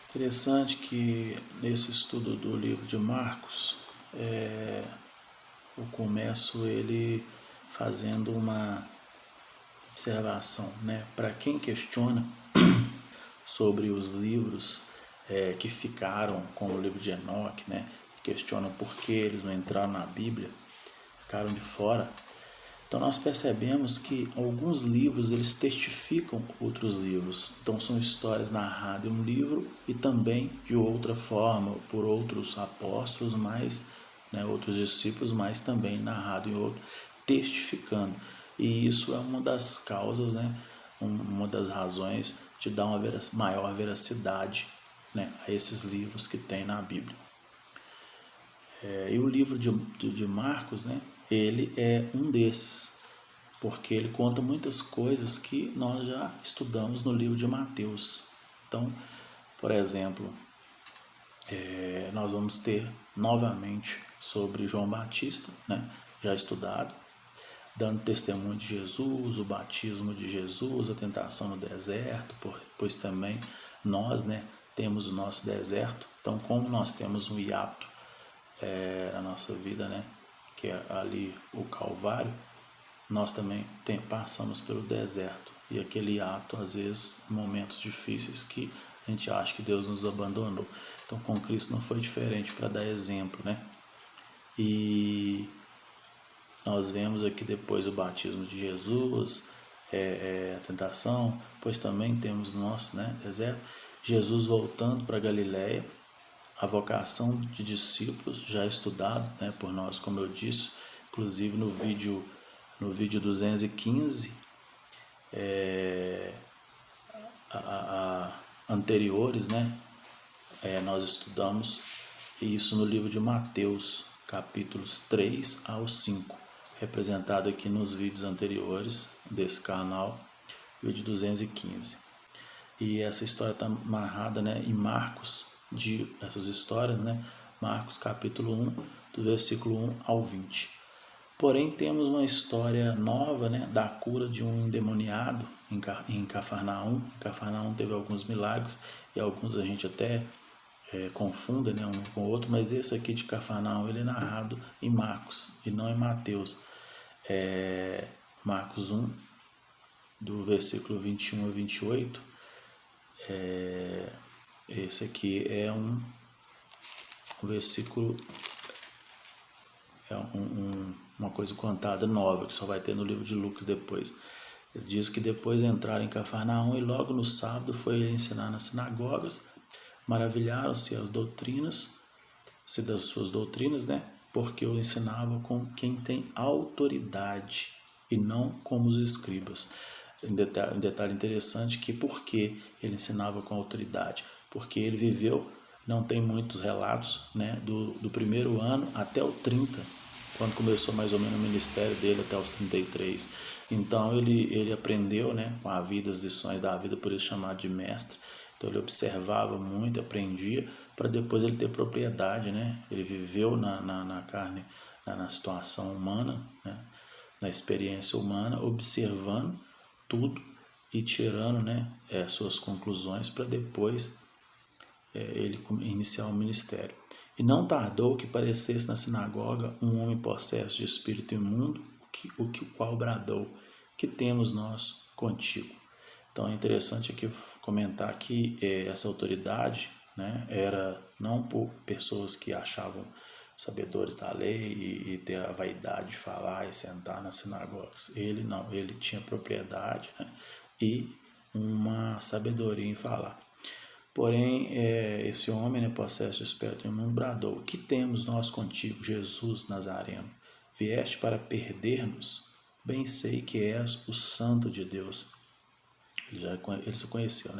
Interessante que nesse estudo do livro de Marcos, eu começo ele fazendo uma observação, né? Para quem questiona sobre os livros que ficaram, como o livro de Enoque, né? Questionam por que eles não entraram na Bíblia, ficaram de fora. Então nós percebemos que alguns livros eles testificam outros livros. Então são histórias narradas em um livro e também de outra forma por outros apóstolos, mas outros discípulos, mas também narrado em outro, testificando. E isso é uma das causas, uma das razões de dar uma maior veracidade a esses livros que tem na Bíblia. E o livro de Marcos, ele é um desses, porque ele conta muitas coisas que nós já estudamos no livro de Mateus. Então, por exemplo, nós vamos ter novamente sobre João Batista, já estudado, dando testemunho de Jesus, o batismo de Jesus, a tentação no deserto, pois também nós temos o nosso deserto. Então, como nós temos um hiato na nossa vida, que é ali o Calvário, nós também passamos pelo deserto. E aquele ato, às vezes, momentos difíceis que a gente acha que Deus nos abandonou. Então, com Cristo não foi diferente, para dar exemplo, E nós vemos aqui depois o batismo de Jesus, a tentação, pois também temos o nosso deserto. Jesus voltando para Galiléia, a vocação de discípulos, já estudado por nós, como eu disse, inclusive no vídeo 215, anteriores, nós estudamos isso no livro de Mateus, capítulos 3 ao 5, representado aqui nos vídeos anteriores desse canal, vídeo 215. E essa história está amarrada em Marcos, essas histórias, Marcos capítulo 1, do versículo 1 ao 20. Porém, temos uma história nova da cura de um endemoniado em Cafarnaum. Cafarnaum teve alguns milagres e alguns a gente até confunda um com o outro, mas esse aqui de Cafarnaum ele é narrado em Marcos e não em Mateus. Marcos 1, do versículo 21 a 28, esse aqui é um versículo, uma coisa contada nova, que só vai ter no livro de Lucas depois. Ele diz que depois entraram em Cafarnaum e logo no sábado foi ele ensinar nas sinagogas. Maravilharam-se das suas doutrinas, porque eu ensinava com quem tem autoridade e não como os escribas. Um detalhe interessante que por que ele ensinava com autoridade? Porque ele viveu, não tem muitos relatos, do primeiro ano até o 30, quando começou mais ou menos o ministério dele até os 33. Então ele aprendeu com a vida, as lições da vida, por isso chamado de mestre. Então ele observava muito, aprendia, para depois ele ter propriedade, Ele viveu na carne, na situação humana, na experiência humana, observando tudo e tirando suas conclusões para depois ele iniciar o ministério. E não tardou que parecesse na sinagoga um homem possesso de espírito imundo, o qual bradou: que temos nós contigo? Então é interessante aqui comentar que essa autoridade era não por pessoas que achavam sabedores da lei e ter a vaidade de falar e sentar nas sinagogas. Ele não, ele tinha propriedade e uma sabedoria em falar. Porém, esse homem, possesso de espírito imundo, bradou: que temos nós contigo, Jesus Nazareno? Vieste para perder-nos? Bem sei que és o Santo de Deus. Ele se conheceu,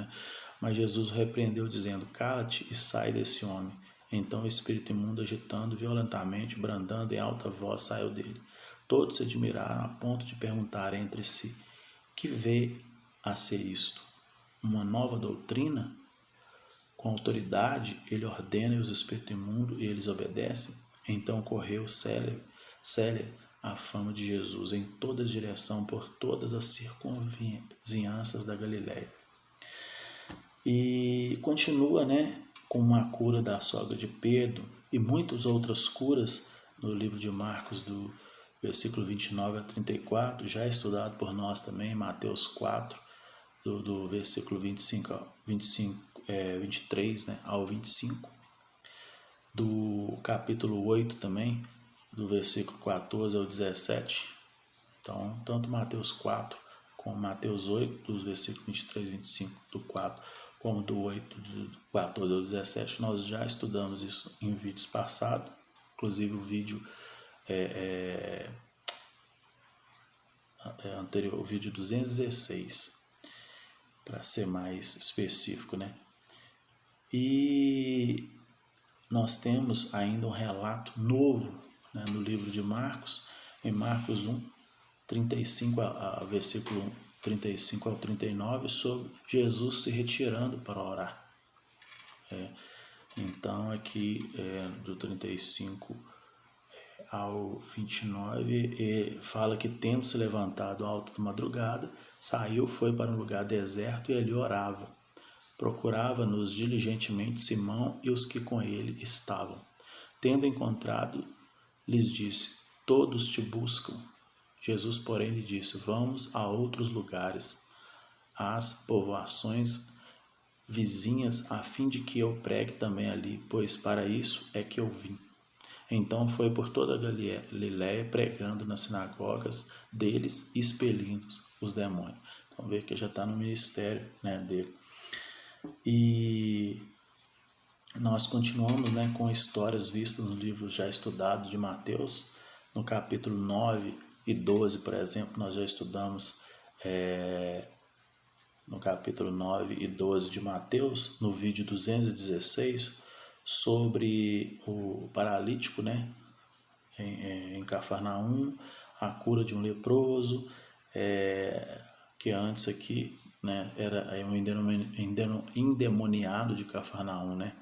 Mas Jesus o repreendeu, dizendo: cala-te e sai desse homem. Então o espírito imundo, agitando violentamente, brandando em alta voz, saiu dele. Todos se admiraram a ponto de perguntar entre si: que vê a ser isto? Uma nova doutrina? Com autoridade ele ordena os espíritos imundos e eles obedecem? Então correu célere a fama de Jesus em toda direção por todas as circunvizinhanças da Galiléia. E continua, né, com uma cura da sogra de Pedro e muitas outras curas no livro de Marcos, do versículo 29 a 34, já estudado por nós também, Mateus 4, do versículo 23, né, ao 25, do capítulo 8 também, do versículo 14 ao 17. Então, tanto Mateus 4 como Mateus 8, dos versículos 23 e 25 do 4, como do 8, do 14 ao 17, nós já estudamos isso em vídeos passados, inclusive o vídeo anterior, o vídeo 216, para ser mais específico, né? E nós temos ainda um relato novo, né, no livro de Marcos, em Marcos 1, 35 versículo 35 ao 39, sobre Jesus se retirando para orar. Então aqui do 35 ao 29, fala que, tendo se levantado alta de madrugada, saiu, foi para um lugar deserto e ali orava. Procurava-nos diligentemente Simão e os que com ele estavam. Tendo encontrado, lhes disse: todos te buscam. Jesus, porém, lhe disse: vamos a outros lugares, às povoações vizinhas, a fim de que eu pregue também ali, pois para isso é que eu vim. Então foi por toda a Galiléia, pregando nas sinagogas deles, expelindo os demônios. Então vê que já está no ministério, né, dele. E nós continuamos, né, com histórias vistas no livro já estudado de Mateus. No capítulo 9 e 12, por exemplo, nós já estudamos no capítulo 9 e 12 de Mateus, no vídeo 216, sobre o paralítico, né, em Cafarnaum, a cura de um leproso, que antes aqui, né, era um endemoniado de Cafarnaum, né,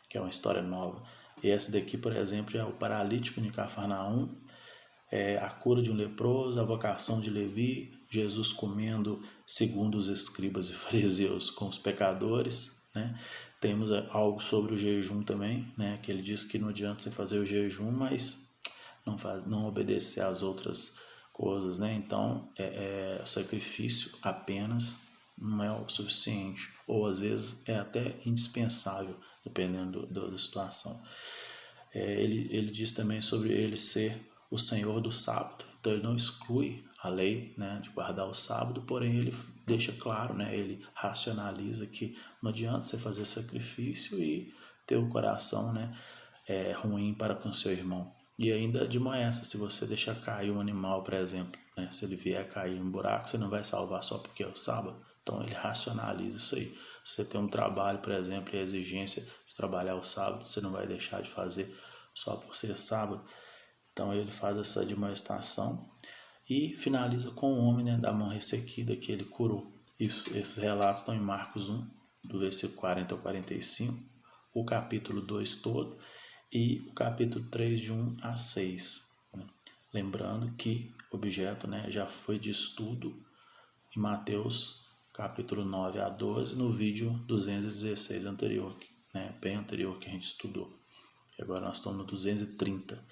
que é uma história nova. E essa daqui, por exemplo, é o paralítico de Cafarnaum, a cura de um leproso, a vocação de Levi, Jesus comendo segundo os escribas e fariseus com os pecadores, né? Temos algo sobre o jejum também, né? Que ele diz que não adianta você fazer o jejum, mas não obedecer às outras coisas, né? Então, o sacrifício apenas não é o suficiente, ou às vezes é até indispensável, dependendo da situação. Ele diz também sobre ele ser o Senhor do sábado. Então ele não exclui a lei, né, de guardar o sábado, porém ele deixa claro, né, ele racionaliza que não adianta você fazer sacrifício e ter o coração, né, ruim para com seu irmão. E ainda admoesta, se você deixar cair um animal, por exemplo, né, se ele vier cair um buraco, você não vai salvar só porque é o sábado. Então ele racionaliza isso aí. Se você tem um trabalho, por exemplo, e a exigência de trabalhar o sábado, você não vai deixar de fazer só por ser sábado. Então ele faz essa admoestação e finaliza com o homem, né, da mão ressequida que ele curou. Esses relatos estão em Marcos 1, do versículo 40 ao 45, o capítulo 2 todo e o capítulo 3, de 1 a 6. Né? Lembrando que o objeto, né, já foi de estudo em Mateus capítulo 9 a 12, no vídeo 216 anterior, né, bem anterior que a gente estudou. E agora nós estamos no 230.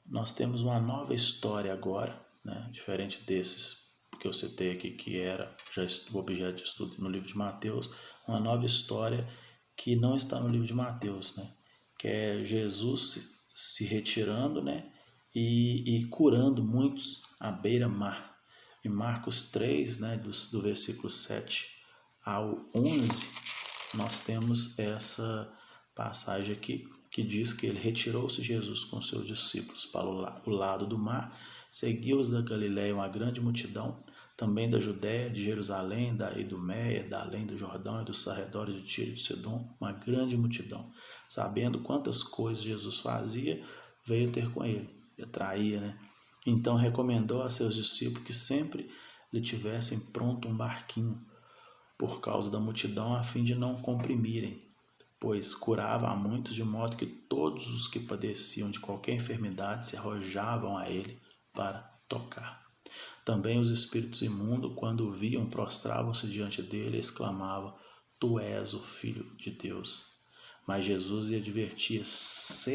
Nós temos uma nova história agora, né, diferente desses que eu citei aqui, que era já o objeto de estudo no livro de Mateus, uma nova história que não está no livro de Mateus, né, que é Jesus se retirando, né, e curando muitos à beira-mar. Em Marcos 3, né, do versículo 7 ao 11, nós temos essa passagem aqui, que diz que ele retirou-se Jesus com seus discípulos para o lado do mar, seguiu-os da Galiléia uma grande multidão, também da Judéia, de Jerusalém, da Idumeia, da além do Jordão e dos arredores de Tiro e de Sidom, uma grande multidão. Sabendo quantas coisas Jesus fazia, veio ter com ele, e atraía, né? Então recomendou a seus discípulos que sempre lhe tivessem pronto um barquinho, por causa da multidão, a fim de não comprimirem, pois curava a muitos, de modo que todos os que padeciam de qualquer enfermidade se arrojavam a ele para tocar. Também os espíritos imundos, quando o viam, prostravam-se diante dele e exclamavam: Tu és o Filho de Deus. Mas Jesus lhe advertia severamente.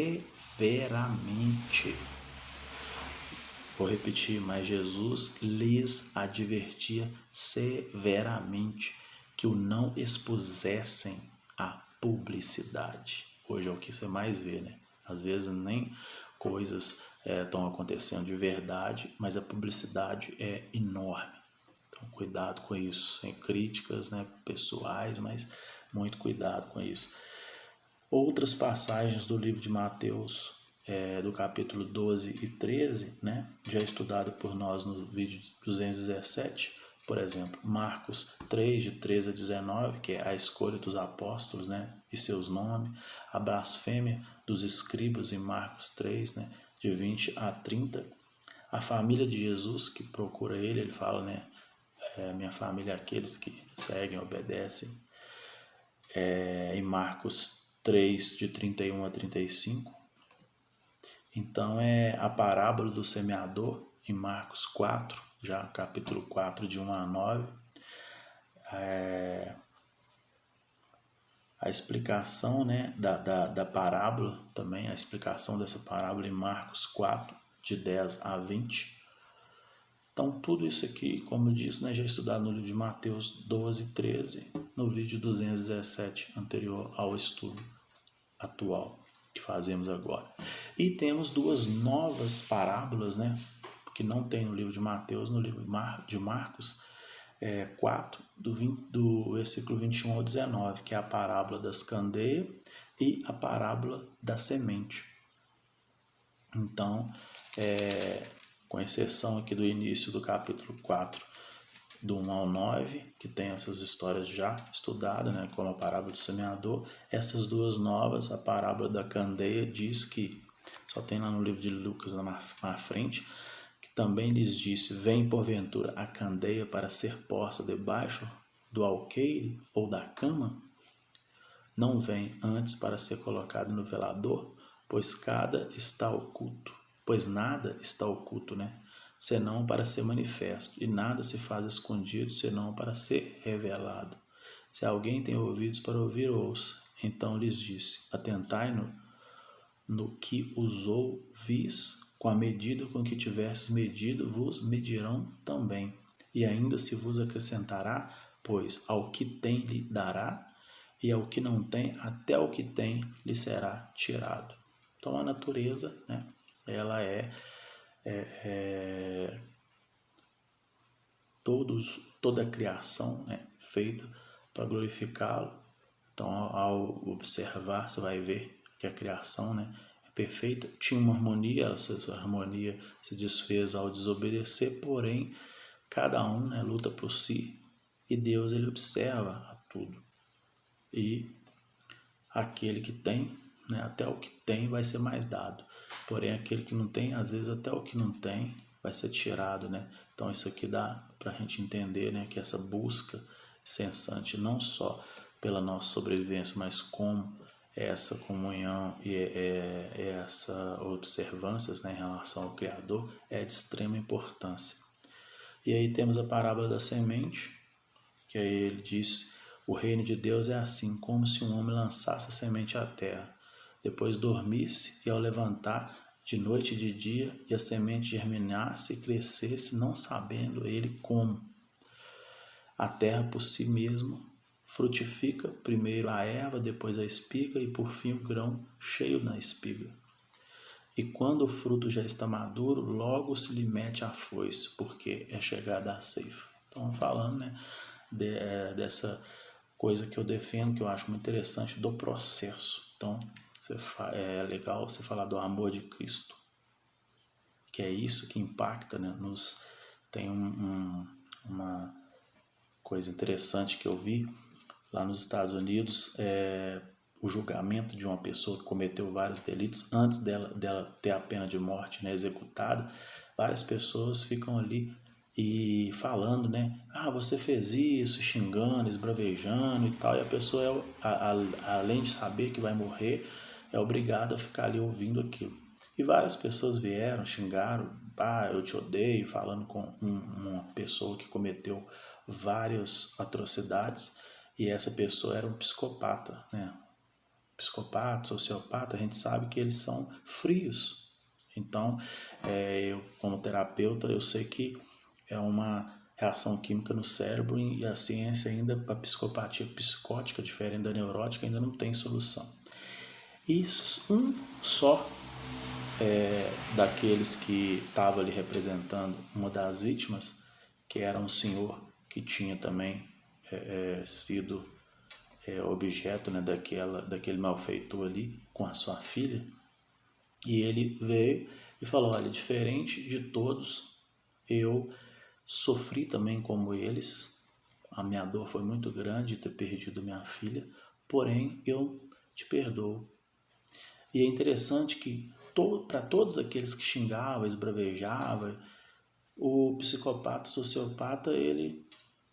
Vou repetir, mas Jesus lhes advertia severamente que o não expusessem à publicidade. Hoje é o que você mais vê, né? Às vezes nem coisas estão acontecendo de verdade, mas a publicidade é enorme. Então, cuidado com isso, sem críticas, né, pessoais, mas muito cuidado com isso. Outras passagens do livro de Mateus, do capítulo 12 e 13, né, já estudado por nós no vídeo 217, por exemplo, Marcos 3, de 13 a 19, que é a escolha dos apóstolos, né, e seus nomes, a blasfêmia dos escribas em Marcos 3, né, de 20 a 30, a família de Jesus que procura ele fala, né, minha família é aqueles que seguem, obedecem, em Marcos 3, de 31 a 35. Então é a parábola do semeador, em Marcos 4, já capítulo 4, de 1 a 9. A explicação, né, da parábola também, a explicação dessa parábola em Marcos 4, de 10 a 20. Então tudo isso aqui, como eu disse, né, já estudado no livro de Mateus 12 e 13, no vídeo 217 anterior ao estudo atual que fazemos agora. E temos duas novas parábolas, né, que não tem no livro de Mateus, no livro de Marcos 4, do versículo 21 ao 19, que é a parábola das candeias e a parábola da semente. Então, com exceção aqui do início do capítulo 4, do 1 ao 9, que tem essas histórias já estudadas, né, como a parábola do semeador, essas duas novas, a parábola da candeia diz que, só tem lá no livro de Lucas na frente, que também lhes disse: vem porventura a candeia para ser posta debaixo do alqueire ou da cama? Não vem antes para ser colocado no velador, pois nada está oculto, né? Senão para ser manifesto, e nada se faz escondido, senão para ser revelado. Se alguém tem ouvidos para ouvir, ouça. Então lhes disse: atentai no que os ouvis, com a medida com que tivesses medido, vos medirão também. E ainda se vos acrescentará, pois ao que tem lhe dará, e ao que não tem, até o que tem lhe será tirado. Então a natureza, né, ela toda a criação, né, feita para glorificá-lo. Então, ao observar, você vai ver que a criação, né, é perfeita. Tinha uma harmonia, essa harmonia se desfez ao desobedecer, porém, cada um, né, luta por si, e Deus, ele observa a tudo. E aquele que tem, né, até o que tem vai ser mais dado. Porém, aquele que não tem, às vezes até o que não tem vai ser tirado, né? Então isso aqui dá para a gente entender, né, que essa busca incessante, não só pela nossa sobrevivência, mas como essa comunhão e essa observâncias, né, em relação ao Criador é de extrema importância. E aí temos a parábola da semente, que aí ele diz: o reino de Deus é assim, como se um homem lançasse a semente à terra, depois dormisse e ao levantar de noite e de dia, e a semente germinasse e crescesse, não sabendo ele como. A terra por si mesma frutifica, primeiro a erva, depois a espiga e por fim o grão cheio na espiga. E quando o fruto já está maduro, logo se lhe mete a foice, porque é chegada a ceifa. Então, falando, né, dessa coisa que eu defendo, que eu acho muito interessante, do processo. Então, é legal você falar do amor de Cristo, que é isso que impacta, né? Tem uma coisa interessante que eu vi lá nos Estados Unidos, o julgamento de uma pessoa que cometeu vários delitos, antes dela ter a pena de morte, né, executada. Várias pessoas ficam ali e falando, né, você fez isso, xingando, esbravejando e tal, e a pessoa, além de saber que vai morrer, é obrigada a ficar ali ouvindo aquilo. E várias pessoas vieram, xingaram, eu te odeio, falando com uma pessoa que cometeu várias atrocidades, e essa pessoa era um psicopata, né? Psicopata, sociopata, a gente sabe que eles são frios. Então, eu como terapeuta, eu sei que é uma reação química no cérebro e a ciência ainda para psicopatia psicótica, diferente da neurótica, ainda não tem solução. E um só daqueles que estava ali representando uma das vítimas, que era um senhor que tinha também sido objeto, né, daquele malfeitor ali com a sua filha, e ele veio e falou: olha, diferente de todos, eu sofri também como eles, a minha dor foi muito grande de ter perdido minha filha, porém eu te perdoo. E é interessante que para todos aqueles que xingavam, esbravejavam, o psicopata, o sociopata, ele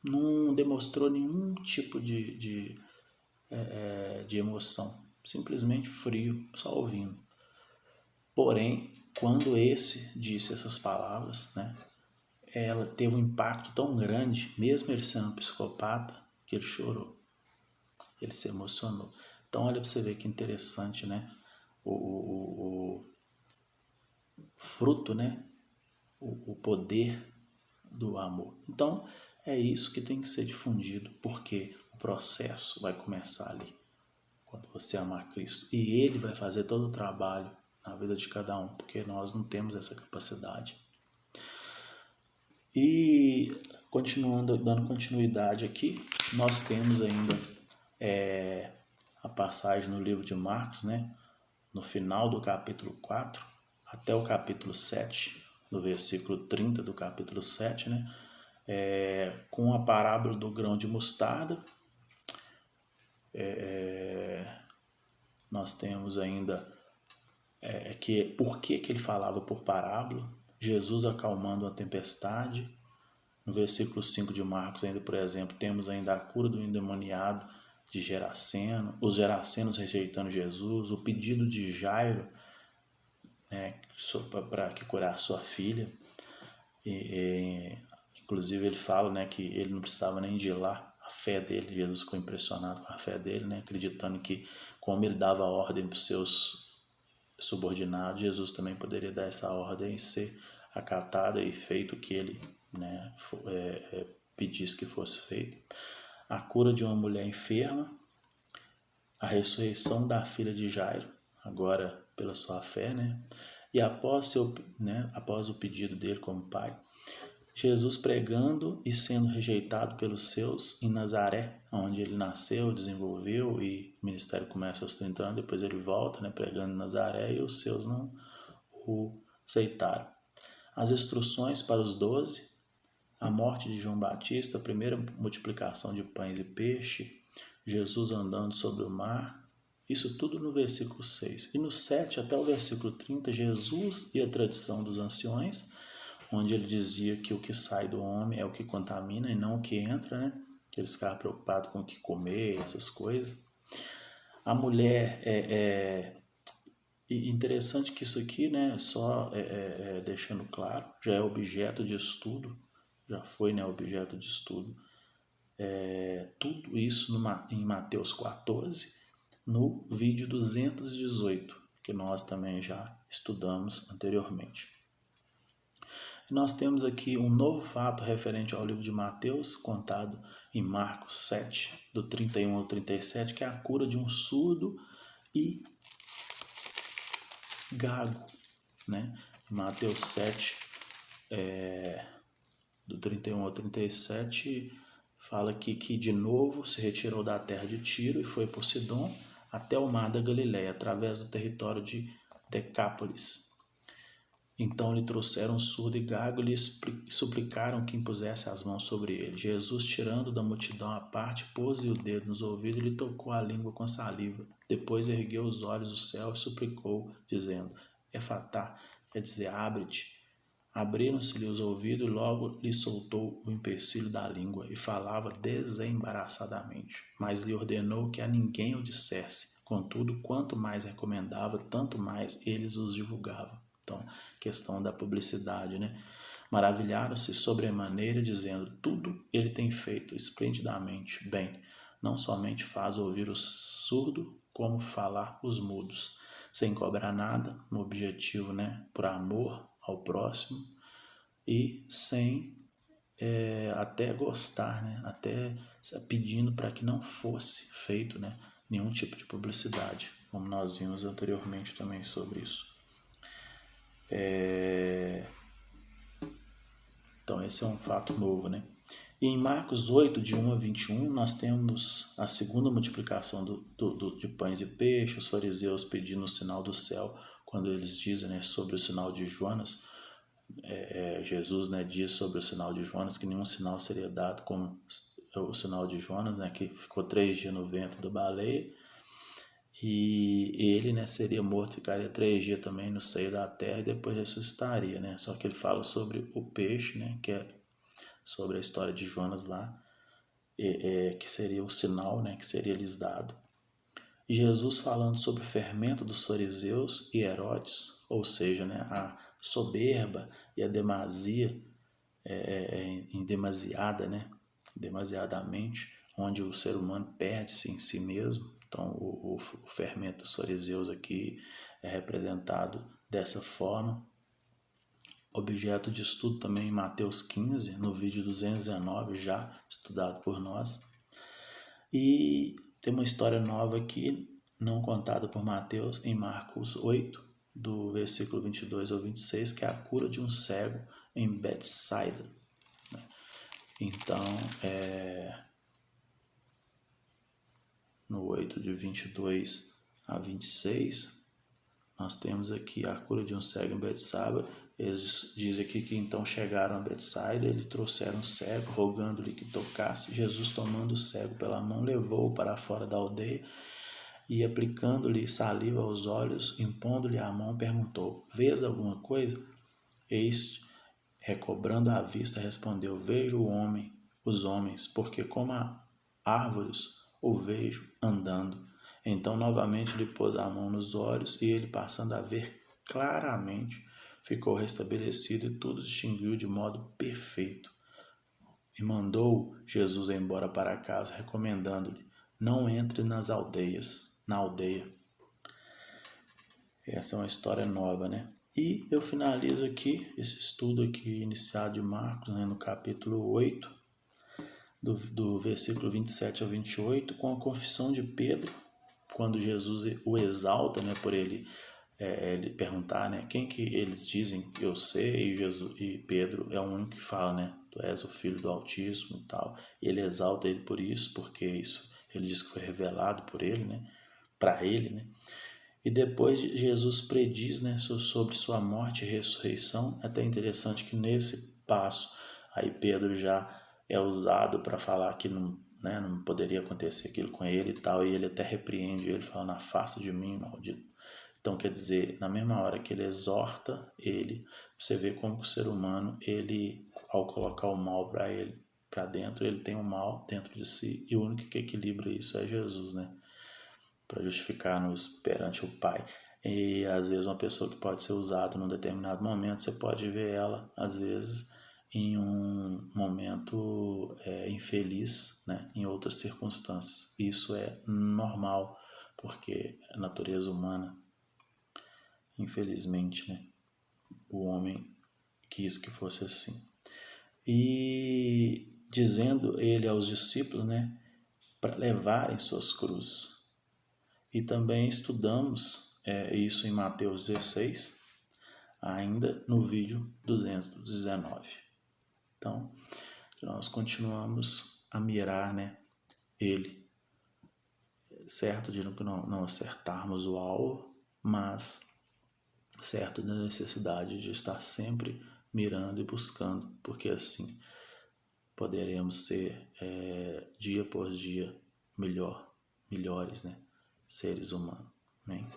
não demonstrou nenhum tipo de emoção, simplesmente frio, só ouvindo. Porém, quando esse disse essas palavras, né, ela teve um impacto tão grande, mesmo ele sendo um psicopata, que ele chorou, ele se emocionou. Então olha para você ver que interessante, né, o fruto, né, o poder do amor. Então é isso que tem que ser difundido, porque o processo vai começar ali, quando você amar Cristo, e Ele vai fazer todo o trabalho na vida de cada um, porque nós não temos essa capacidade. E continuando, dando continuidade aqui, nós temos ainda a passagem no livro de Marcos, né, no final do capítulo 4 até o capítulo 7, no versículo 30 do capítulo 7, né, com a parábola do grão de mostarda. Nós temos ainda por que ele falava por parábola, Jesus acalmando a tempestade. No versículo 5 de Marcos, ainda, por exemplo, temos ainda a cura do endemoniado de Geraseno, os gerasenos rejeitando Jesus, o pedido de Jairo, né, para que curar sua filha. Inclusive ele fala, né, que ele não precisava nem de ir lá, a fé dele, Jesus ficou impressionado com a fé dele, né, acreditando que como ele dava ordem para os seus subordinados, Jesus também poderia dar essa ordem e ser acatada e feito o que ele, né, pedisse que fosse feito. A cura de uma mulher enferma, a ressurreição da filha de Jairo, agora pela sua fé, né? E após o pedido dele como pai, Jesus pregando e sendo rejeitado pelos seus em Nazaré, onde ele nasceu, desenvolveu e o ministério começa aos 30 anos, depois ele volta, né, pregando em Nazaré, e os seus não o aceitaram. As instruções para os 12, a morte de João Batista, a primeira multiplicação de pães e peixe, Jesus andando sobre o mar, isso tudo no versículo 6. E no 7 até o versículo 30, Jesus e a tradição dos anciões, onde ele dizia que o que sai do homem é o que contamina e não o que entra, né? Que eles ficavam preocupados com o que comer, essas coisas. A mulher E interessante que isso aqui, né, só deixando claro, já é objeto de estudo, já foi, né, objeto de estudo, tudo isso em Mateus 14, no vídeo 218, que nós também já estudamos anteriormente. Nós temos aqui um novo fato referente ao livro de Mateus, contado em Marcos 7, do 31 ao 37, que é a cura de um surdo e gago, né? Em Mateus 7, do 31 ao 37, fala aqui que de novo se retirou da terra de Tiro e foi por Sidom até o mar da Galileia, através do território de Decápolis. Então lhe trouxeram surdo e gago e lhe suplicaram que impusesse as mãos sobre ele. Jesus, tirando da multidão à parte, pôs-lhe o dedo nos ouvidos e lhe tocou a língua com saliva. Depois ergueu os olhos do céu e suplicou, dizendo: Efatá, quer dizer, abre-te. Abriram-se-lhe os ouvidos e logo lhe soltou o empecilho da língua e falava desembaraçadamente. Mas lhe ordenou que a ninguém o dissesse. Contudo, quanto mais recomendava, tanto mais eles os divulgavam. Então, questão da publicidade, né? Maravilharam-se sobremaneira, dizendo: tudo ele tem feito esplendidamente bem. Não somente faz ouvir o surdo, como falar os mudos, sem cobrar nada, no objetivo, né? Por amor ao próximo e sem até gostar, né? Até pedindo para que não fosse feito, né? Nenhum tipo de publicidade, como nós vimos anteriormente também sobre isso. Então esse é um fato novo, né? E em Marcos 8, de 1 a 21, nós temos a segunda multiplicação de pães e peixes, os fariseus pedindo o sinal do céu, quando eles dizem, né, sobre o sinal de Jonas. Jesus, né, diz sobre o sinal de Jonas que nenhum sinal seria dado como o sinal de Jonas, né, que ficou 3 dias no ventre da baleia, e ele, né, seria morto, ficaria 3 dias também no seio da terra e depois ressuscitaria, né? Só que ele fala sobre o peixe, né, que é sobre a história de Jonas lá, que seria o sinal, né, que seria lhes dado. E Jesus falando sobre o fermento dos fariseus e Herodes, ou seja, né, a soberba e a demasia, em demasiada, né, demasiadamente, onde o ser humano perde-se em si mesmo. Então, o fermento dos fariseus aqui é representado dessa forma. Objeto de estudo também em Mateus 15, no vídeo 219, já estudado por nós. E tem uma história nova aqui, não contada por Mateus, em Marcos 8, do versículo 22 ao 26, que é a cura de um cego em Betsaida. Então, no 8, de 22 a 26, nós temos aqui a cura de um cego em Betsaida. Eles dizem aqui que então chegaram a Betsaida, eles trouxeram o cego, rogando-lhe que tocasse. Jesus, tomando o cego pela mão, levou-o para fora da aldeia e, aplicando-lhe saliva aos olhos, impondo-lhe a mão, perguntou: vês alguma coisa? Este, recobrando a vista, respondeu: vejo os homens, porque como árvores o vejo andando. Então novamente lhe pôs a mão nos olhos, e ele, passando a ver claramente, ficou restabelecido e tudo distinguiu de modo perfeito. E mandou Jesus embora para casa, recomendando-lhe: não entre na aldeia. Essa é uma história nova, né? E eu finalizo aqui esse estudo aqui iniciado de Marcos, né, no capítulo 8, do versículo 27 ao 28, com a confissão de Pedro, quando Jesus o exalta, né, por ele perguntar, né, quem que eles dizem que eu sei, e Pedro é o único que fala, né, tu és o filho do Altíssimo e tal. E ele exalta ele por isso, porque isso ele diz que foi revelado por ele, né, para ele, né. E depois Jesus prediz, né, sobre sua morte e ressurreição. É até interessante que nesse passo aí Pedro já é usado para falar que não, né, não poderia acontecer aquilo com ele e tal, e ele até repreende ele, falando: afasta de mim, maldito. Então, quer dizer, na mesma hora que ele exorta ele, você vê como o ser humano, ele, ao colocar o mal para dentro, ele tem o mal dentro de si, e o único que equilibra isso é Jesus, né? Para justificar-nos perante o Pai. E às vezes uma pessoa que pode ser usada num determinado momento, você pode ver ela, às vezes, em um momento infeliz, né? Em outras circunstâncias. Isso é normal, porque a natureza humana, infelizmente, né? O homem quis que fosse assim. E dizendo ele aos discípulos, né? Para levarem suas cruzes. E também estudamos isso em Mateus 16, ainda no vídeo 219. Então, nós continuamos a mirar, né, ele, certo de que não acertarmos o alvo, mas certo da necessidade de estar sempre mirando e buscando, porque assim poderemos ser dia por dia melhores, né, seres humanos. Amém?